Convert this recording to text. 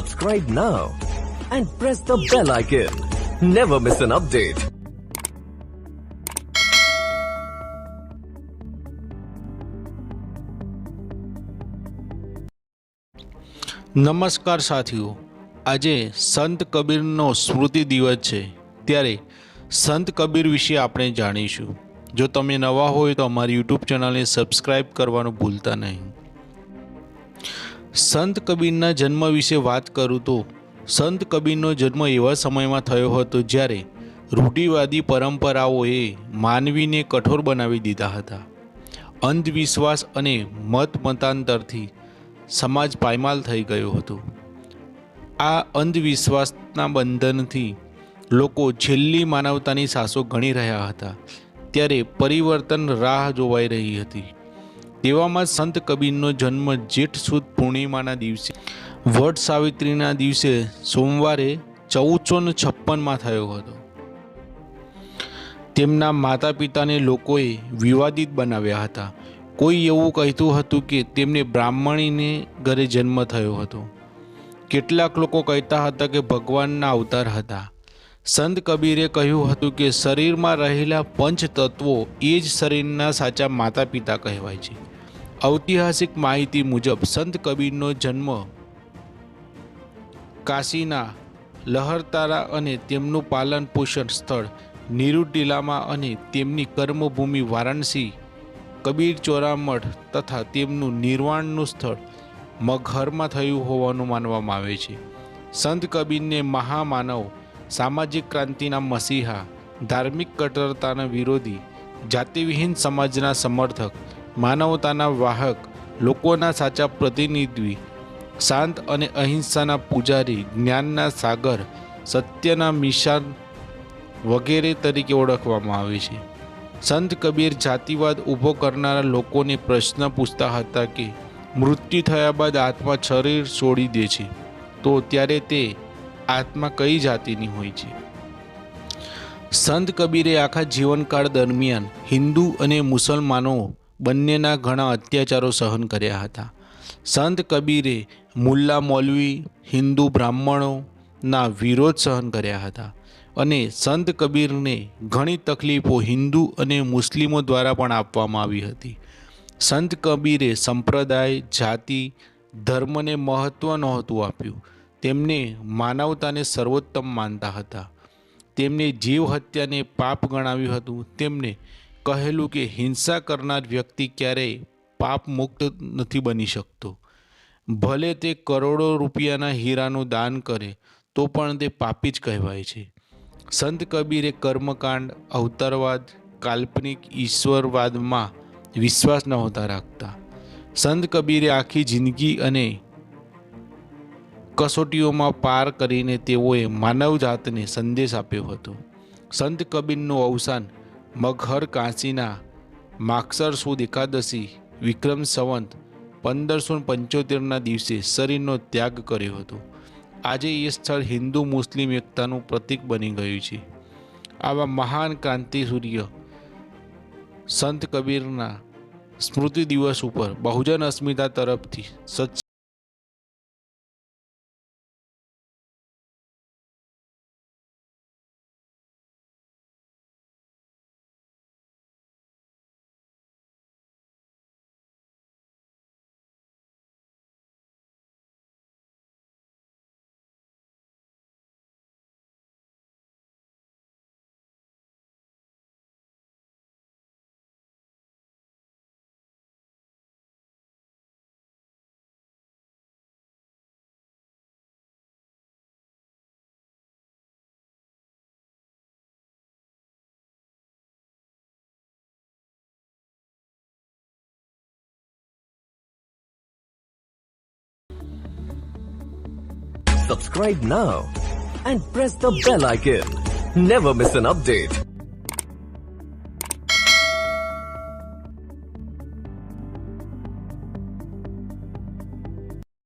Subscribe now and press the bell icon. Never miss an update. નમસ્કાર સાથીઓ, આજે સંત કબીરનો સ્મૃતિ દિવસ છે, ત્યારે સંત કબીર વિશે આપણે જાણીશું. જો તમે નવા હોય તો અમારી યુટ્યુબ ચેનલને સબસ્ક્રાઈબ કરવાનું ભૂલતા નહીં. સંત કબીરના જન્મ વિશે વાત કરું તો સંત કબીરનો જન્મ એવા સમયમાં થયો હતો જ્યારે રૂઢિવાદી પરંપરાઓએ માનવીને કઠોર બનાવી દીધા હતા. અંધવિશ્વાસ અને મતાંતરથી સમાજ પાયમાલ થઈ ગયો હતો. આ અંધવિશ્વાસના બંધનથી લોકો છેલ્લી માનવતાની સાસો ગણી રહ્યા હતા, ત્યારે પરિવર્તન રાહ જોવાઈ રહી હતી. તેવામાં સંત કબીરનો જન્મ જેઠ સુદ પૂર્ણિમાના દિવસે વટ સાવિત્રીના દિવસે સોમવારે 1456માં થયો હતો. તેમના માતા પિતાને લોકોએ વિવાદિત બનાવ્યા હતા. કોઈ એવું કહેતું હતું કે તેમને બ્રાહ્મણીને ઘરે જન્મ થયો હતો. કેટલાક લોકો કહેતા હતા કે ભગવાનના અવતાર હતા. સંત કબીરે કહ્યું હતું કે શરીરમાં રહેલા પંચ તત્વો એ જ શરીરના સાચા માતા પિતા કહેવાય છે. ઐતિહાસિક માહિતી મુજબ સંત કબીરનો જન્મ કાશીના લહરતારા અને તેમનું પાલન પોષણ સ્થળ નિરુટીલામાં અને તેમની કર્મભૂમિ વારાણસી કબીર ચોરામઠ તથા તેમનું નિર્વાણનું સ્થળ મગહરમાં થયું હોવાનું માનવામાં આવે છે. સંત કબીરને મહામાનવ, સામાજિક ક્રાંતિના મસીહા, ધાર્મિક કટ્ટરતાના વિરોધી, જાતિવિહીન સમાજના સમર્થક, માનવતાના વાહક, લોકોના સાચા પ્રતિનિધિ, શાંત અને અહિંસાના પૂજારી, જ્ઞાનના સાગર, સત્યના મિશાન વગેરે તરીકે ઓળખવામાં આવે છે. સંત કબીર જાતિવાદ ઊભો કરનારા લોકોને પ્રશ્ન પૂછતા હતા કે મૃત્યુ થયા બાદ આત્મા શરીર છોડી દે છે તો ત્યારે તે આત્મા કઈ જાતિની હોય છે. સંત કબીરે આખા જીવનકાળ દરમિયાન હિન્દુ અને મુસલમાનો બંનેના ઘણા અત્યાચારો સહન કર્યા હતા. સંત કબીરે મુલ્લા મૌલવી, હિન્દુ બ્રાહ્મણોના વિરોધ સહન કર્યા હતા અને સંત કબીરને ઘણી તકલીફો હિન્દુ અને મુસ્લિમો દ્વારા પણ આપવામાં આવી હતી. સંત કબીરે સંપ્રદાય, જાતિ, ધર્મને મહત્ત્વ નહોતું આપ્યું. તેમને માનવતાને સર્વોત્તમ માનતા હતા. તેમને જીવ હત્યાને પાપ ગણાવ્યું હતું. તેમને કહેલું કે હિંસા કરનાર વ્યક્તિ ક્યારેય પાપ મુક્ત નથી બની શકતો. ભલે તે કરોડો રૂપિયાના હીરાનું દાન કરે તો પણ તે પાપી જ કહેવાય છે. સંત કબીરે કર્મકાંડ, અવતારવાદ, કાલ્પનિક ઈશ્વરવાદમાં વિશ્વાસ નહોતા રાખતા. સંત કબીરે આખી જિંદગી અને કસોટીઓમાં પાર કરીને તેઓએ માનવજાતને સંદેશ આપ્યો હતો. સંત કબીરનું અવસાન મગહર કાશીના માગસર સુદ એકાદશી વિક્રમ સંવત 1575ના દિવસે શરીરનો ત્યાગ કર્યો હતો. આજે એ સ્થળ હિન્દુ મુસ્લિમ એકતાનું પ્રતીક બની ગયું છે. આવા મહાન ક્રાંતિસૂર્ય સંત કબીરના સ્મૃતિ દિવસ ઉપર બહુજન અસ્મિતા તરફથી Subscribe now and press the bell icon. Never miss an update.